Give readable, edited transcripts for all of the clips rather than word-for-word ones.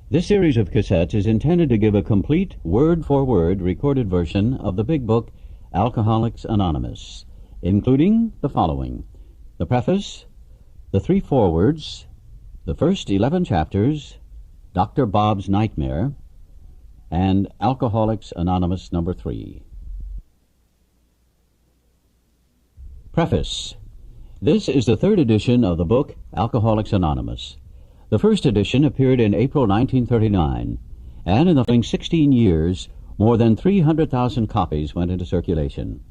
This series of cassettes is intended to give a complete, word-for-word recorded version of the big book, Alcoholics Anonymous, including the following: the preface, the 3 forewords, the first 11 chapters, Dr. Bob's Nightmare, and Alcoholics Anonymous number 3. Preface. This is the 3rd edition of the book, Alcoholics Anonymous. The first edition appeared in April 1939, and in the following 16 years, more than 300,000 copies went into circulation.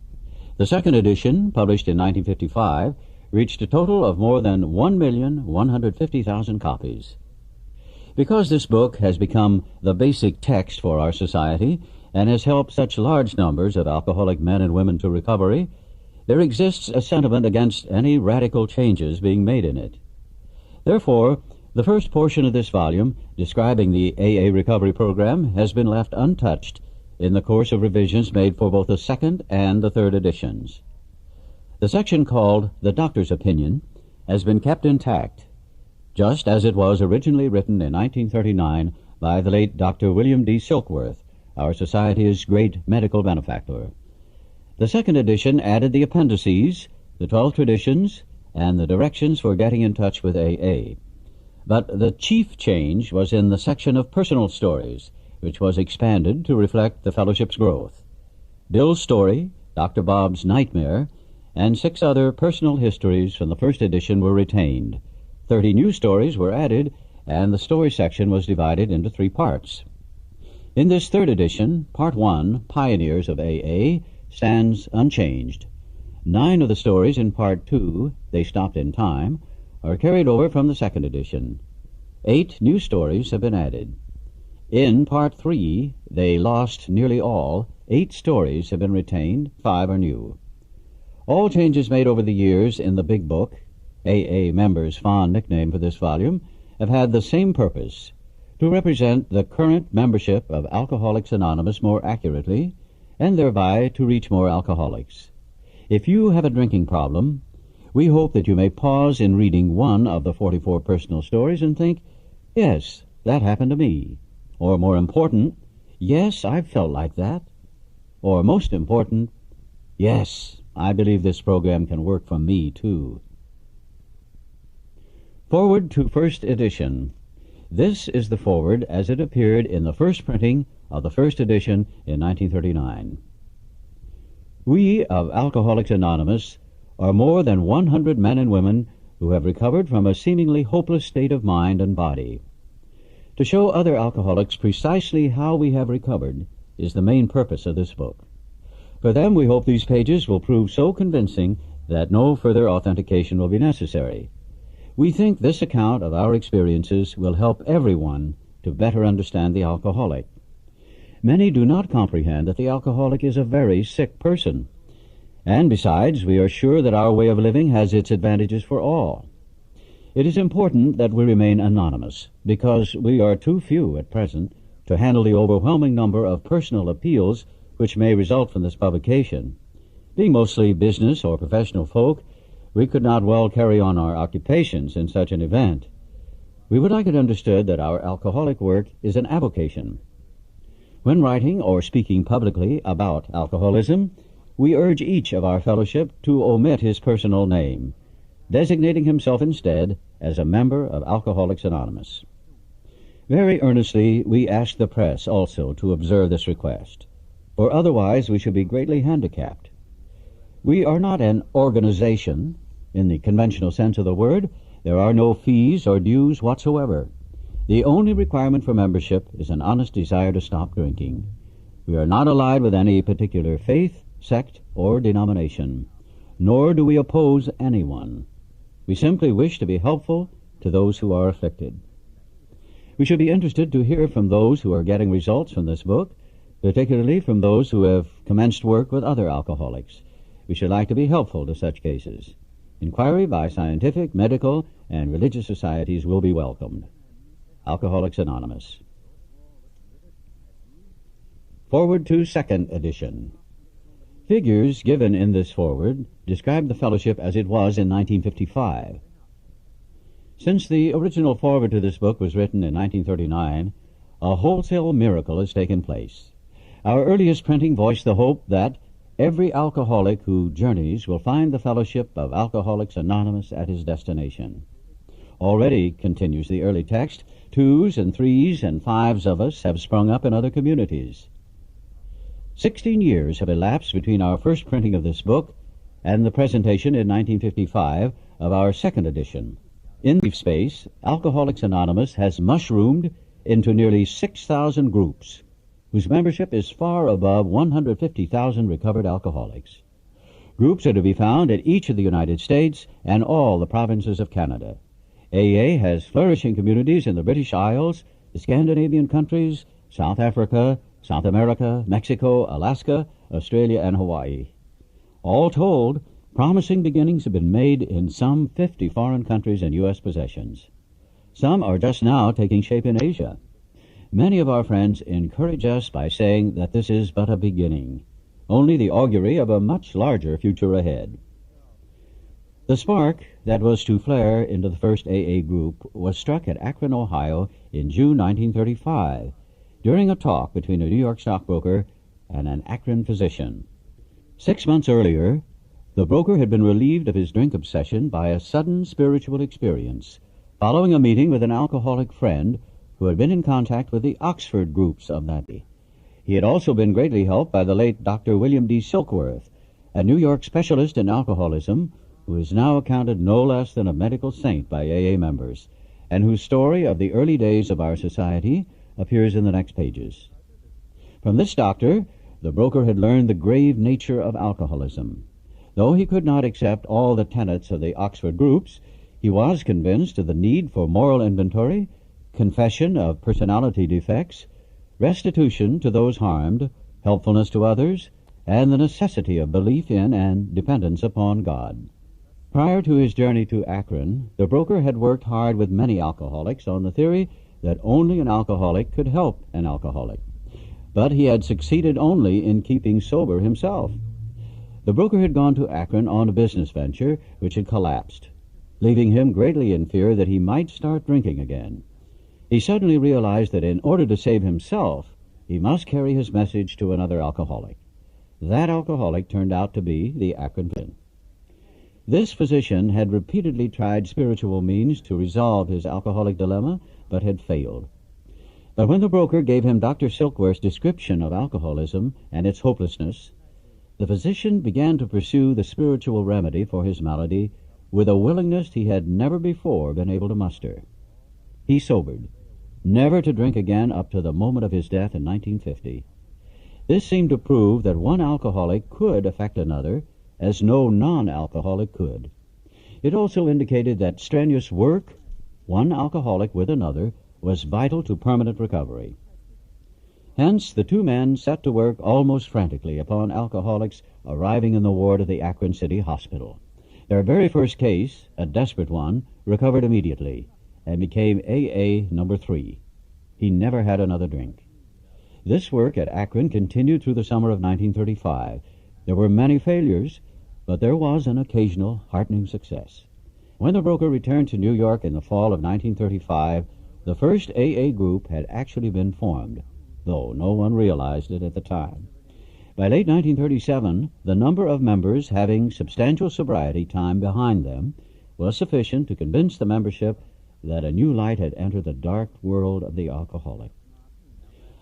The second edition, published in 1955, reached a total of more than 1,150,000 copies. Because this book has become the basic text for our society and has helped such large numbers of alcoholic men and women to recovery, there exists a sentiment against any radical changes being made in it. Therefore, the first portion of this volume, describing the AA recovery program, has been left untouched in the course of revisions made for both the second and the third editions. The section called The Doctor's Opinion has been kept intact, just as it was originally written in 1939 by the late Dr. William D. Silkworth, our society's great medical benefactor. The second edition added the appendices, the 12 traditions, and the directions for getting in touch with AA. But the chief change was in the section of personal stories, which was expanded to reflect the fellowship's growth. Bill's story, Dr. Bob's Nightmare, and 6 other personal histories from the first edition were retained. 30 new stories were added, and the story section was divided into 3 parts. In this third edition, Part 1, Pioneers of AA, stands unchanged. 9 of the stories in Part 2, They Stopped in Time, are carried over from the second edition. 8 new stories have been added. In Part 3, They Lost Nearly All, 8 stories have been retained, 5 are new. All changes made over the years in the Big Book, AA members' fond nickname for this volume, have had the same purpose: to represent the current membership of Alcoholics Anonymous more accurately, and thereby to reach more alcoholics. If you have a drinking problem, we hope that you may pause in reading one of the 44 personal stories and think, yes, that happened to me. Or more important, yes, I've felt like that. Or most important, yes, I believe this program can work for me too. Forward to first edition. This is the forward as it appeared in the first printing of the first edition in 1939. We of Alcoholics Anonymous are more than 100 men and women who have recovered from a seemingly hopeless state of mind and body. To show other alcoholics precisely how we have recovered is the main purpose of this book. For them, we hope these pages will prove so convincing that no further authentication will be necessary. We think this account of our experiences will help everyone to better understand the alcoholic. Many do not comprehend that the alcoholic is a very sick person. And besides, we are sure that our way of living has its advantages for all. It is important that we remain anonymous, because we are too few at present to handle the overwhelming number of personal appeals which may result from this publication. Being mostly business or professional folk, we could not well carry on our occupations in such an event. We would like it understood that our alcoholic work is an avocation. When writing or speaking publicly about alcoholism, we urge each of our fellowship to omit his personal name, designating himself instead as a member of Alcoholics Anonymous. Very earnestly, we ask the press also to observe this request, for otherwise we should be greatly handicapped. We are not an organization. In the conventional sense of the word, there are no fees or dues whatsoever. The only requirement for membership is an honest desire to stop drinking. We are not allied with any particular faith, sect, or denomination, nor do we oppose anyone. We simply wish to be helpful to those who are afflicted. We should be interested to hear from those who are getting results from this book, particularly from those who have commenced work with other alcoholics. We should like to be helpful to such cases. Inquiry by scientific, medical, and religious societies will be welcomed. Alcoholics Anonymous. Forward to second edition. Figures given in this forward describe the fellowship as it was in 1955. Since the original foreword to this book was written in 1939, a wholesale miracle has taken place. Our earliest printing voiced the hope that every alcoholic who journeys will find the fellowship of Alcoholics Anonymous at his destination. Already, continues the early text, 2s and 3s and 5s of us have sprung up in other communities. 16 years have elapsed between our first printing of this book and the presentation in 1955 of our second edition. In brief space, Alcoholics Anonymous has mushroomed into nearly 6,000 groups, whose membership is far above 150,000 recovered alcoholics. Groups are to be found in each of the United States and all the provinces of Canada. AA has flourishing communities in the British Isles, the Scandinavian countries, South Africa, South America, Mexico, Alaska, Australia, and Hawaii. All told, promising beginnings have been made in some 50 foreign countries and U.S. possessions. Some are just now taking shape in Asia. Many of our friends encourage us by saying that this is but a beginning, only the augury of a much larger future ahead. The spark that was to flare into the first AA group was struck at Akron, Ohio in June 1935 during a talk between a New York stockbroker and an Akron physician. 6 months earlier, the broker had been relieved of his drink obsession by a sudden spiritual experience following a meeting with an alcoholic friend who had been in contact with the Oxford groups of that day. He had also been greatly helped by the late Dr. William D. Silkworth, a New York specialist in alcoholism, who is now accounted no less than a medical saint by AA members, and whose story of the early days of our society appears in the next pages. From this doctor, the broker had learned the grave nature of alcoholism. Though he could not accept all the tenets of the Oxford groups, he was convinced of the need for moral inventory, confession of personality defects, restitution to those harmed, helpfulness to others, and the necessity of belief in and dependence upon God. Prior to his journey to Akron, the broker had worked hard with many alcoholics on the theory that only an alcoholic could help an alcoholic. But he had succeeded only in keeping sober himself. The broker had gone to Akron on a business venture which had collapsed, leaving him greatly in fear that he might start drinking again. He suddenly realized that in order to save himself, he must carry his message to another alcoholic. That alcoholic turned out to be the Akron physician. This physician had repeatedly tried spiritual means to resolve his alcoholic dilemma, but had failed. But when the broker gave him Dr. Silkworth's description of alcoholism and its hopelessness, the physician began to pursue the spiritual remedy for his malady with a willingness he had never before been able to muster. He sobered, never to drink again up to the moment of his death in 1950. This seemed to prove that one alcoholic could affect another as no non-alcoholic could. It also indicated that strenuous work, one alcoholic with another, was vital to permanent recovery. Hence, the two men set to work almost frantically upon alcoholics arriving in the ward of the Akron City Hospital. Their very first case, a desperate one, recovered immediately and became AA number 3. He never had another drink. This work at Akron continued through the summer of 1935. There were many failures, but there was an occasional heartening success. When the broker returned to New York in the fall of 1935, the first AA group had actually been formed, though no one realized it at the time. By late 1937, the number of members having substantial sobriety time behind them was sufficient to convince the membership that a new light had entered the dark world of the alcoholic.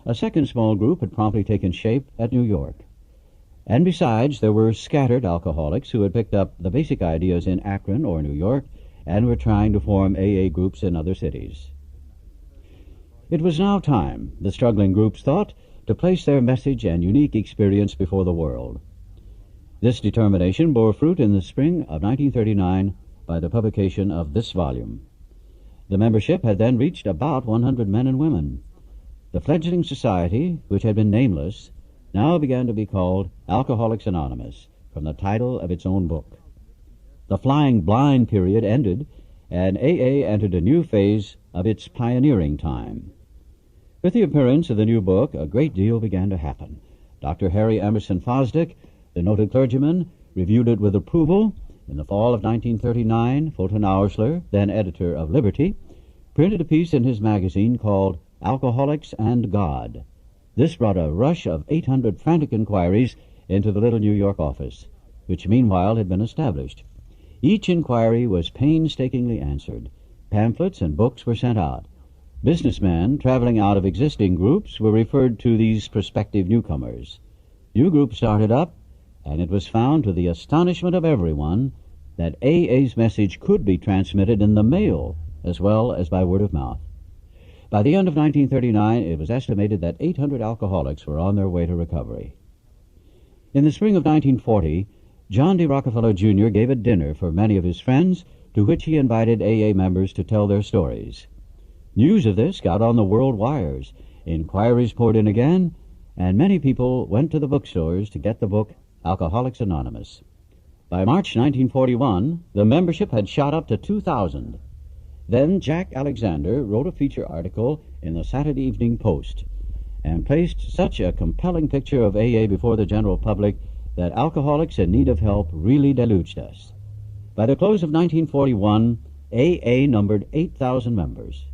A second small group had promptly taken shape at New York. And besides, there were scattered alcoholics who had picked up the basic ideas in Akron or New York and were trying to form AA groups in other cities. It was now time, the struggling groups thought, to place their message and unique experience before the world. This determination bore fruit in the spring of 1939 by the publication of this volume. The membership had then reached about 100 men and women. The fledgling society, which had been nameless, now began to be called Alcoholics Anonymous, from the title of its own book. The flying blind period ended, and AA entered a new phase of its pioneering time. With the appearance of the new book, a great deal began to happen. Dr. Harry Emerson Fosdick, the noted clergyman, reviewed it with approval. In the fall of 1939, Fulton Oursler, then editor of Liberty, printed a piece in his magazine called Alcoholics and God. This brought a rush of 800 frantic inquiries into the little New York office, which meanwhile had been established. Each inquiry was painstakingly answered. Pamphlets and books were sent out. Businessmen traveling out of existing groups were referred to these prospective newcomers. New groups started up, and it was found, to the astonishment of everyone, that AA's message could be transmitted in the mail as well as by word of mouth. By the end of 1939, it was estimated that 800 alcoholics were on their way to recovery. In the spring of 1940, John D. Rockefeller Jr. gave a dinner for many of his friends, to which he invited AA members to tell their stories. News of this got on the world wires. Inquiries poured in again, and many people went to the bookstores to get the book Alcoholics Anonymous. By March 1941, the membership had shot up to 2,000. Then Jack Alexander wrote a feature article in the Saturday Evening Post and placed such a compelling picture of AA before the general public that alcoholics in need of help really deluged us. By the close of 1941, AA numbered 8,000 members.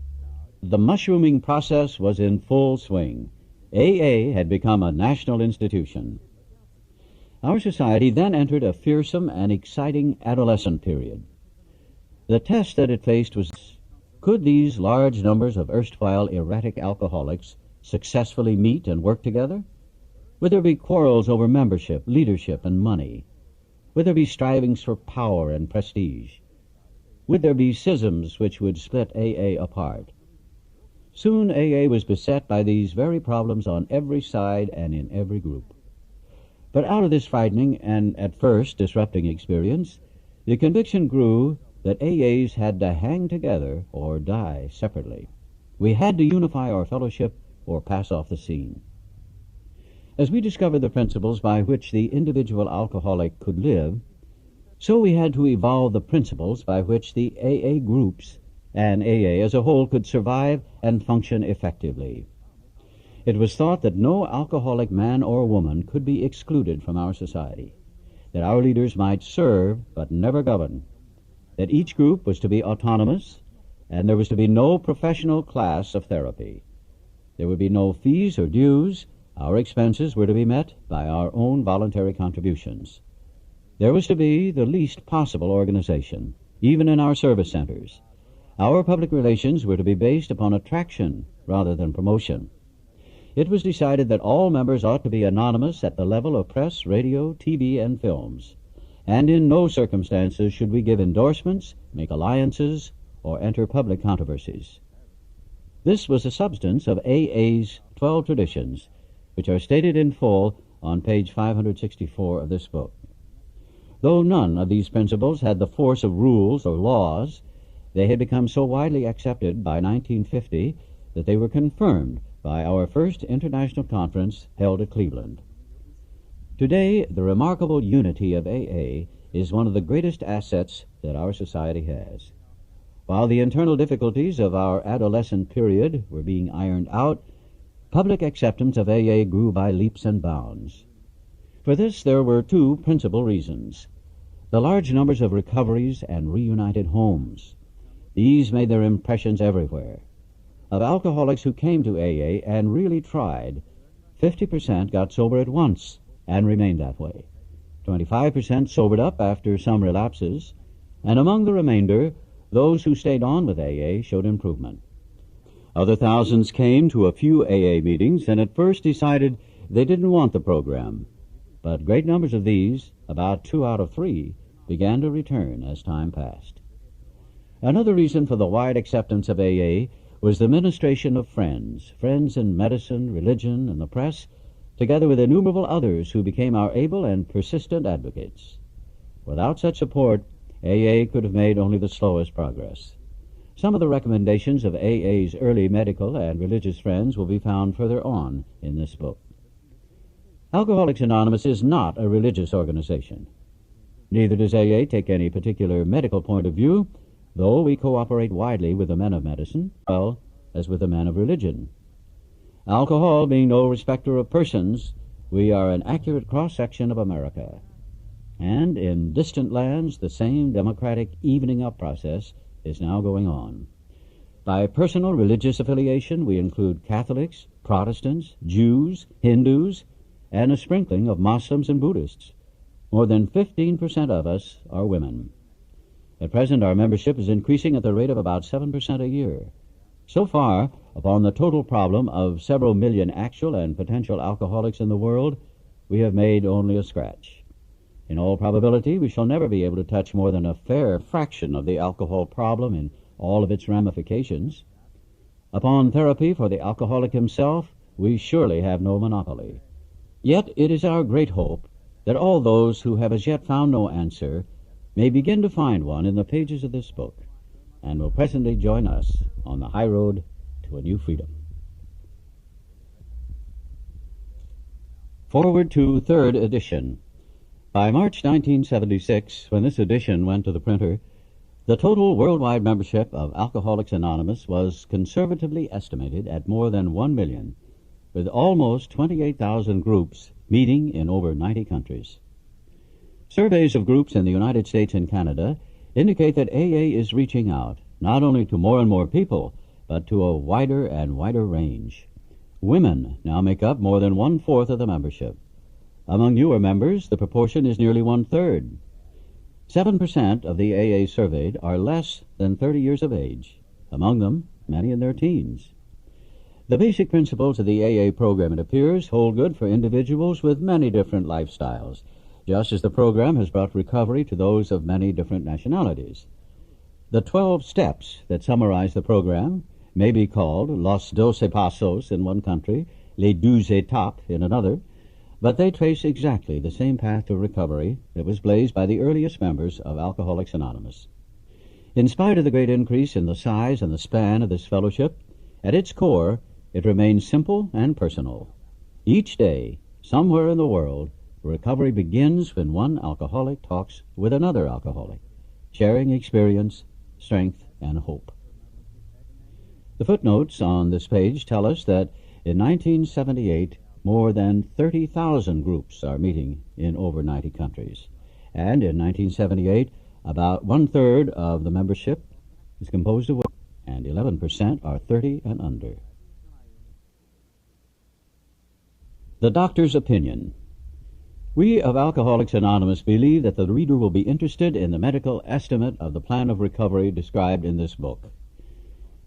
The mushrooming process was in full swing. AA had become a national institution. Our society then entered a fearsome and exciting adolescent period. The test that it faced was, could these large numbers of erstwhile erratic alcoholics successfully meet and work together? Would there be quarrels over membership, leadership, and money? Would there be strivings for power and prestige? Would there be schisms which would split AA apart? Soon AA was beset by these very problems on every side and in every group. But out of this frightening and at first disrupting experience, the conviction grew that AAs had to hang together or die separately. We had to unify our fellowship or pass off the scene. As we discovered the principles by which the individual alcoholic could live, so we had to evolve the principles by which the AA groups and AA as a whole could survive and function effectively. It was thought that no alcoholic man or woman could be excluded from our society, that our leaders might serve but never govern, that each group was to be autonomous, and there was to be no professional class of therapy. There would be no fees or dues. Our expenses were to be met by our own voluntary contributions. There was to be the least possible organization, even in our service centers. Our public relations were to be based upon attraction rather than promotion. It was decided that all members ought to be anonymous at the level of press, radio, TV, and films, and in no circumstances should we give endorsements, make alliances, or enter public controversies. This was the substance of AA's 12 traditions, which are stated in full on page 564 of this book. Though none of these principles had the force of rules or laws, they had become so widely accepted by 1950 that they were confirmed by our first international conference held at Cleveland. Today, the remarkable unity of AA is one of the greatest assets that our society has. While the internal difficulties of our adolescent period were being ironed out, public acceptance of AA grew by leaps and bounds. For this there were two principal reasons: the large numbers of recoveries and reunited homes. These made their impressions everywhere. Of alcoholics who came to AA and really tried, 50% got sober at once and remained that way. 25% sobered up after some relapses, and among the remainder, those who stayed on with AA showed improvement. Other thousands came to a few AA meetings and at first decided they didn't want the program. But great numbers of these, about 2 out of 3, began to return as time passed. Another reason for the wide acceptance of AA was the ministration of friends in medicine, religion, and the press, together with innumerable others who became our able and persistent advocates. Without such support, AA could have made only the slowest progress. Some of the recommendations of AA's early medical and religious friends will be found further on in this book. Alcoholics Anonymous is not a religious organization. Neither does AA take any particular medical point of view, though we cooperate widely with the men of medicine, as well as with the men of religion. Alcohol being no respecter of persons, we are an accurate cross-section of America. And in distant lands, the same democratic evening up process is now going on. By personal religious affiliation, we include Catholics, Protestants, Jews, Hindus, and a sprinkling of Muslims and Buddhists. More than 15% of us are women. At present, our membership is increasing at the rate of about 7% a year. So far, upon the total problem of several million actual and potential alcoholics in the world, we have made only a scratch. In all probability, we shall never be able to touch more than a fair fraction of the alcohol problem in all of its ramifications. Upon therapy for the alcoholic himself, we surely have no monopoly. Yet it is our great hope that all those who have as yet found no answer may begin to find one in the pages of this book, and will presently join us on the high road to a new freedom. Forward to third edition. By March 1976, when this edition went to the printer, the total worldwide membership of Alcoholics Anonymous was conservatively estimated at more than 1 million, with almost 28,000 groups meeting in over 90 countries. Surveys of groups in the United States and Canada indicate that AA is reaching out, not only to more and more people, but to a wider and wider range. Women now make up more than 1/4 of the membership. Among newer members, the proportion is nearly 1/3. 7% of the AA surveyed are less than 30 years of age, among them many in their teens. The basic principles of the AA program, it appears, hold good for individuals with many different lifestyles, just as the program has brought recovery to those of many different nationalities. The 12 steps that summarize the program may be called Los 12 Pasos in one country, Les 12 Étapes in another, but they trace exactly the same path to recovery that was blazed by the earliest members of Alcoholics Anonymous. In spite of the great increase in the size and the span of this fellowship, at its core, it remains simple and personal. Each day, somewhere in the world, recovery begins when one alcoholic talks with another alcoholic, sharing experience, strength, and hope. The footnotes on this page tell us that in 1978, more than 30,000 groups are meeting in over 90 countries. And in 1978, about 1/3 of the membership is composed of women, and 11% are 30 and under. The doctor's opinion. We of Alcoholics Anonymous believe that the reader will be interested in the medical estimate of the plan of recovery described in this book.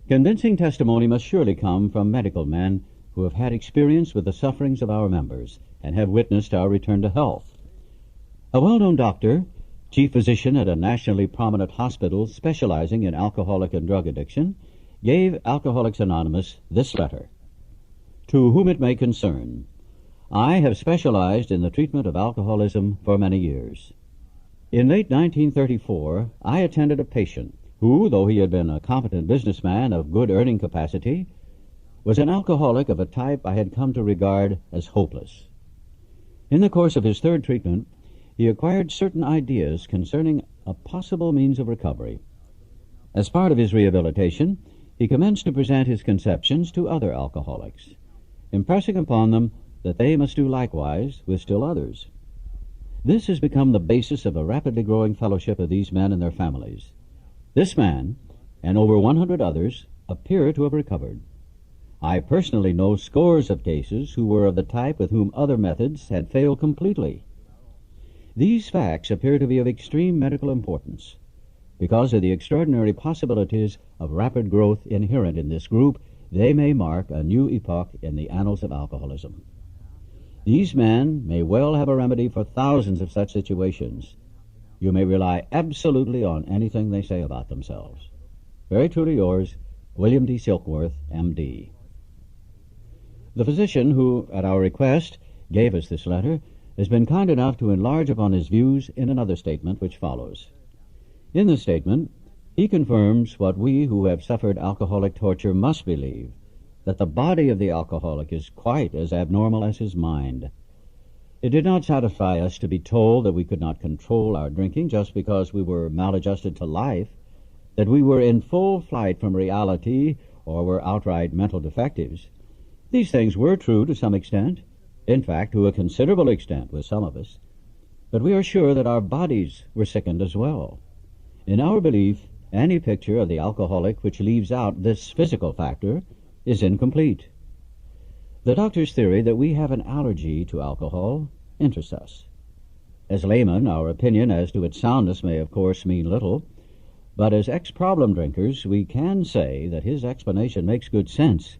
Convincing testimony must surely come from medical men who have had experience with the sufferings of our members and have witnessed our return to health. A well-known doctor, chief physician at a nationally prominent hospital specializing in alcoholic and drug addiction, gave Alcoholics Anonymous this letter. To whom it may concern, I have specialized in the treatment of alcoholism for many years. In late 1934, I attended a patient who, though he had been a competent businessman of good earning capacity, was an alcoholic of a type I had come to regard as hopeless. In the course of his third treatment, he acquired certain ideas concerning a possible means of recovery. As part of his rehabilitation, he commenced to present his conceptions to other alcoholics, impressing upon them that they must do likewise with still others. This has become the basis of a rapidly growing fellowship of these men and their families. This man, and over 100 others, appear to have recovered. I personally know scores of cases who were of the type with whom other methods had failed completely. These facts appear to be of extreme medical importance. Because of the extraordinary possibilities of rapid growth inherent in this group, they may mark a new epoch in the annals of alcoholism. These men may well have a remedy for thousands of such situations. You may rely absolutely on anything they say about themselves. Very truly yours, William D. Silkworth, M.D. The physician who, at our request, gave us this letter has been kind enough to enlarge upon his views in another statement which follows. In this statement, he confirms what we who have suffered alcoholic torture must believe, that the body of the alcoholic is quite as abnormal as his mind. It did not satisfy us to be told that we could not control our drinking just because we were maladjusted to life, that we were in full flight from reality or were outright mental defectives. These things were true to some extent, in fact, to a considerable extent with some of us, but we are sure that our bodies were sickened as well. In our belief, Any picture of the alcoholic which leaves out this physical factor is incomplete. The doctor's theory that we have an allergy to alcohol interests us. As laymen, our opinion as to its soundness may, of course, mean little, but as ex-problem drinkers, we can say that his explanation makes good sense.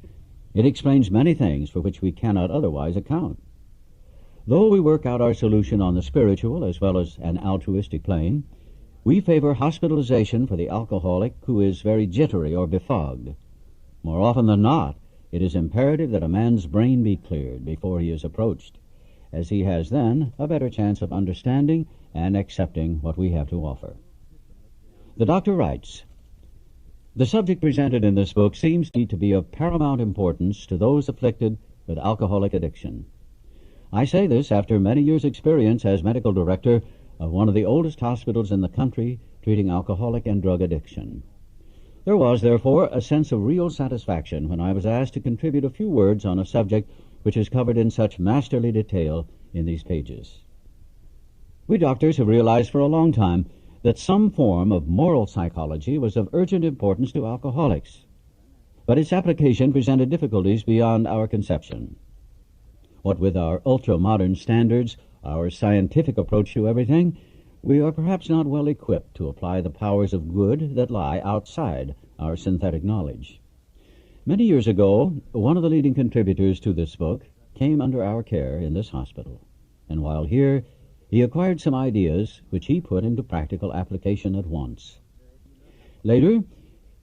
It explains many things for which we cannot otherwise account. Though we work out our solution on the spiritual as well as an altruistic plane, we favor hospitalization for the alcoholic who is very jittery or befogged. More often than not, it is imperative that a man's brain be cleared before he is approached, as he has then a better chance of understanding and accepting what we have to offer. The doctor writes, "The subject presented in this book seems to be of paramount importance to those afflicted with alcoholic addiction. I say this after many years' experience as medical director of one of the oldest hospitals in the country treating alcoholic and drug addiction. There was, therefore, a sense of real satisfaction when I was asked to contribute a few words on a subject which is covered in such masterly detail in these pages. We doctors have realized for a long time that some form of moral psychology was of urgent importance to alcoholics, but its application presented difficulties beyond our conception. What with our ultra-modern standards, our scientific approach to everything, we are perhaps not well equipped to apply the powers of good that lie outside our synthetic knowledge. Many years ago, one of the leading contributors to this book came under our care in this hospital, and while here, he acquired some ideas which he put into practical application at once. Later,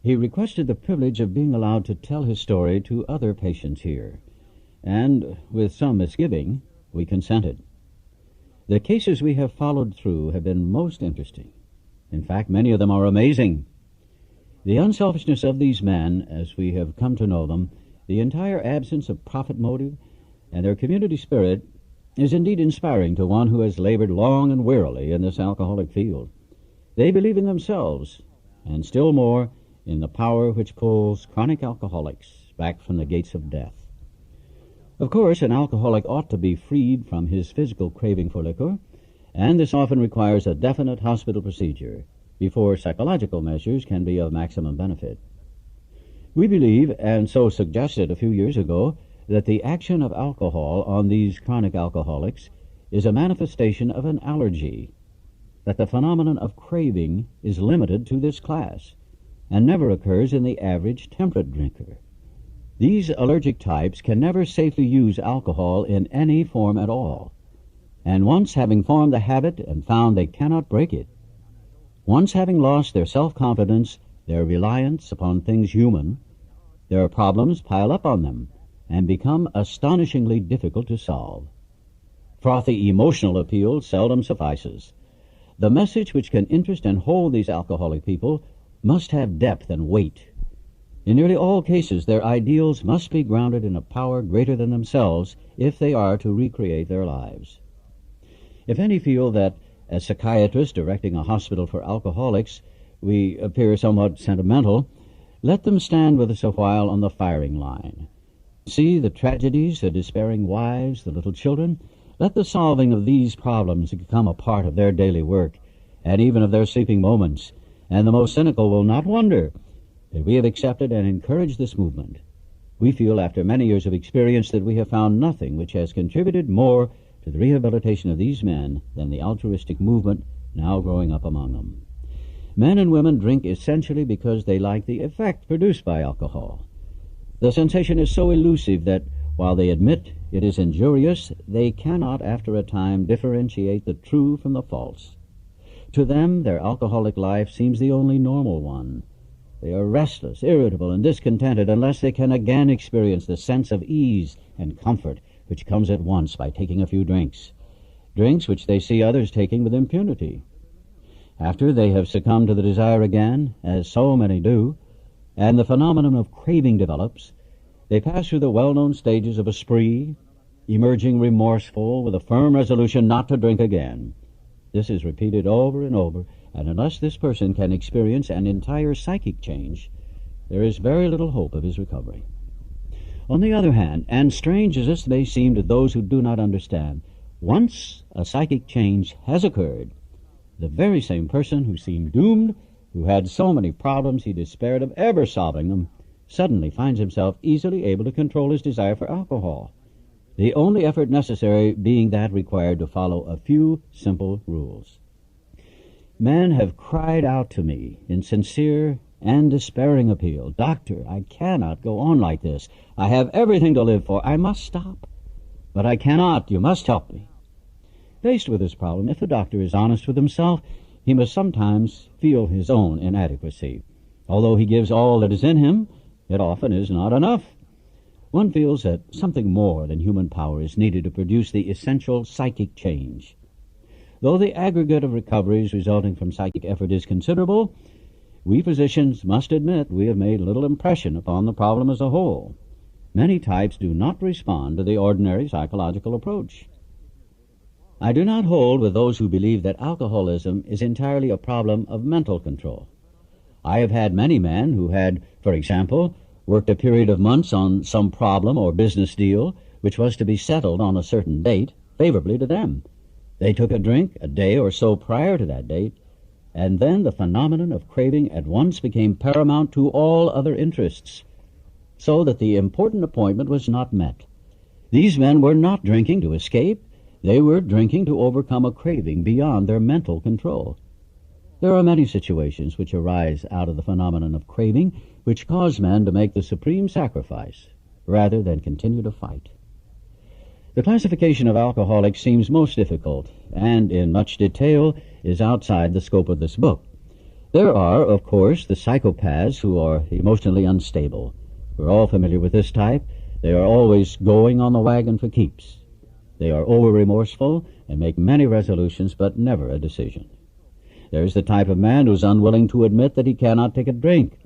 he requested the privilege of being allowed to tell his story to other patients here, and, with some misgiving, we consented. The cases we have followed through have been most interesting. In fact, many of them are amazing. The unselfishness of these men, as we have come to know them, the entire absence of profit motive, and their community spirit is indeed inspiring to one who has labored long and wearily in this alcoholic field. They believe in themselves, and still more in the power which pulls chronic alcoholics back from the gates of death. Of course, an alcoholic ought to be freed from his physical craving for liquor, and this often requires a definite hospital procedure before psychological measures can be of maximum benefit. We believe, and so suggested a few years ago, that the action of alcohol on these chronic alcoholics is a manifestation of an allergy, that the phenomenon of craving is limited to this class and never occurs in the average temperate drinker. These allergic types can never safely use alcohol in any form at all, and once having formed the habit and found they cannot break it, once having lost their self-confidence, their reliance upon things human, their problems pile up on them and become astonishingly difficult to solve. Frothy emotional appeal seldom suffices. The message which can interest and hold these alcoholic people must have depth and weight. In nearly all cases, their ideals must be grounded in a power greater than themselves if they are to recreate their lives. If any feel that, as psychiatrists directing a hospital for alcoholics, we appear somewhat sentimental, let them stand with us a while on the firing line. See the tragedies, the despairing wives, the little children. Let the solving of these problems become a part of their daily work, and even of their sleeping moments, and the most cynical will not wonder that we have accepted and encouraged this movement. We feel, after many years of experience, that we have found nothing which has contributed more to the rehabilitation of these men than the altruistic movement now growing up among them. Men and women drink essentially because they like the effect produced by alcohol. The sensation is so elusive that, while they admit it is injurious, they cannot, after a time, differentiate the true from the false. To them, their alcoholic life seems the only normal one. They are restless, irritable, and discontented unless they can again experience the sense of ease and comfort which comes at once by taking a few drinks which they see others taking with impunity. After they have succumbed to the desire again, as so many do, and the phenomenon of craving develops, they pass through the well-known stages of a spree, emerging remorseful with a firm resolution not to drink again. This is repeated over and over, and unless this person can experience an entire psychic change, there is very little hope of his recovery. On the other hand, and strange as this may seem to those who do not understand, once a psychic change has occurred, the very same person who seemed doomed who had so many problems he despaired of ever solving them, suddenly finds himself easily able to control his desire for alcohol, the only effort necessary being that required to follow a few simple rules. Men have cried out to me in sincere and despairing appeal, "Doctor, I cannot go on like this. I have everything to live for. I must stop. But I cannot. You must help me." Faced with this problem, if the doctor is honest with himself, he must sometimes feel his own inadequacy. Although he gives all that is in him, it often is not enough. One feels that something more than human power is needed to produce the essential psychic change. Though the aggregate of recoveries resulting from psychic effort is considerable, we physicians must admit we have made little impression upon the problem as a whole. Many types do not respond to the ordinary psychological approach. I do not hold with those who believe that alcoholism is entirely a problem of mental control. I have had many men who had, for example, worked a period of months on some problem or business deal which was to be settled on a certain date favorably to them. They took a drink a day or so prior to that date, and then the phenomenon of craving at once became paramount to all other interests, so that the important appointment was not met. These men were not drinking to escape. They were drinking to overcome a craving beyond their mental control. There are many situations which arise out of the phenomenon of craving which cause men to make the supreme sacrifice rather than continue to fight. The classification of alcoholics seems most difficult and in much detail is outside the scope of this book. There are, of course, the psychopaths who are emotionally unstable. We're all familiar with this type. They are always going on the wagon for keeps. They are over-remorseful and make many resolutions but never a decision. There's the type of man who's unwilling to admit that he cannot take a drink.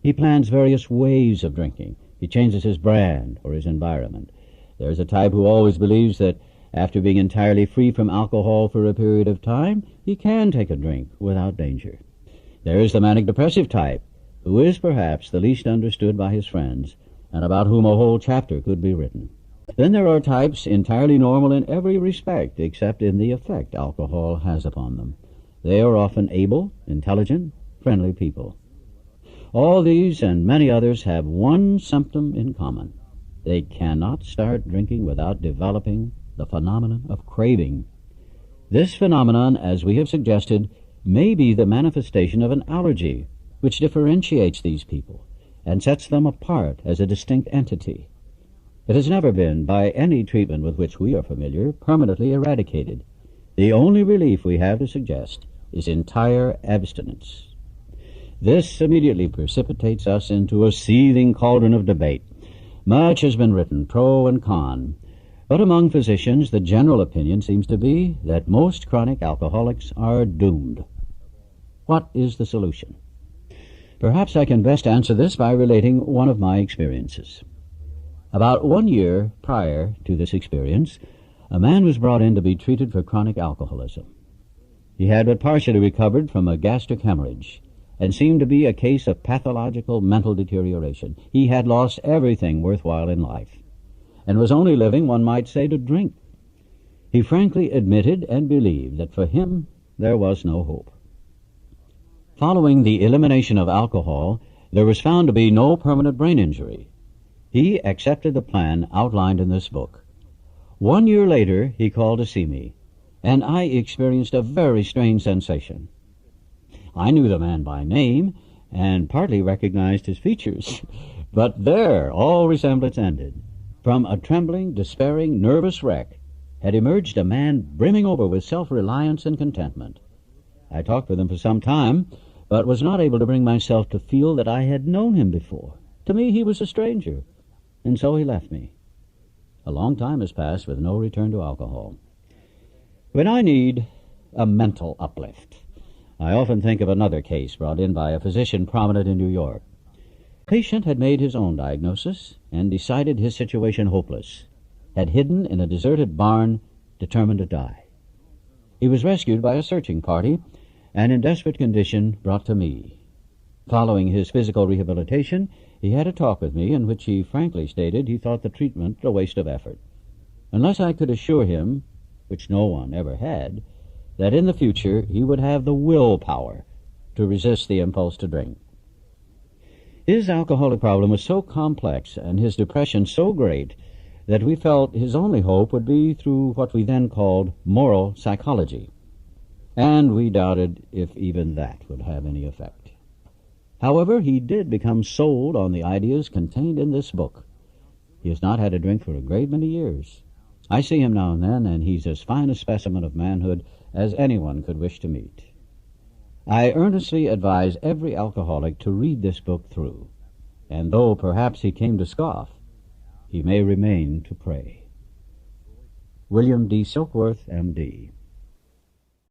He plans various ways of drinking. He changes his brand or his environment. There's a type who always believes that after being entirely free from alcohol for a period of time, he can take a drink without danger. There is the manic-depressive type, who is perhaps the least understood by his friends, and about whom a whole chapter could be written. Then there are types entirely normal in every respect except in the effect alcohol has upon them. They are often able, intelligent, friendly people. All these and many others have one symptom in common. They cannot start drinking without developing the phenomenon of craving. This phenomenon, as we have suggested, may be the manifestation of an allergy which differentiates these people and sets them apart as a distinct entity. It has never been, by any treatment with which we are familiar, permanently eradicated. The only relief we have to suggest is entire abstinence. This immediately precipitates us into a seething cauldron of debate. Much has been written, pro and con, but among physicians the general opinion seems to be that most chronic alcoholics are doomed. What is the solution? Perhaps I can best answer this by relating one of my experiences. About 1 year prior to this experience, a man was brought in to be treated for chronic alcoholism. He had but partially recovered from a gastric hemorrhage and seemed to be a case of pathological mental deterioration. He had lost everything worthwhile in life and was only living, one might say, to drink. He frankly admitted and believed that for him there was no hope. Following the elimination of alcohol, there was found to be no permanent brain injury. He accepted the plan outlined in this book. 1 year later, he called to see me, and I experienced a very strange sensation. I knew the man by name and partly recognized his features, but there all resemblance ended. From a trembling, despairing, nervous wreck had emerged a man brimming over with self-reliance and contentment. I talked with him for some time, but was not able to bring myself to feel that I had known him before. To me, he was a stranger, and so he left me. A long time has passed with no return to alcohol. When I need a mental uplift, I often think of another case brought in by a physician prominent in New York. The patient had made his own diagnosis and decided his situation hopeless, had hidden in a deserted barn, determined to die. He was rescued by a searching party and in desperate condition brought to me. Following his physical rehabilitation, he had a talk with me in which he frankly stated he thought the treatment a waste of effort, unless I could assure him, which no one ever had, that in the future he would have the willpower to resist the impulse to drink. His alcoholic problem was so complex and his depression so great that we felt his only hope would be through what we then called moral psychology. And we doubted if even that would have any effect. However, he did become sold on the ideas contained in this book. He has not had a drink for a great many years. I see him now and then, and he's as fine a specimen of manhood as anyone could wish to meet. I earnestly advise every alcoholic to read this book through, and though perhaps he came to scoff, he may remain to pray. William D. Silkworth, M.D.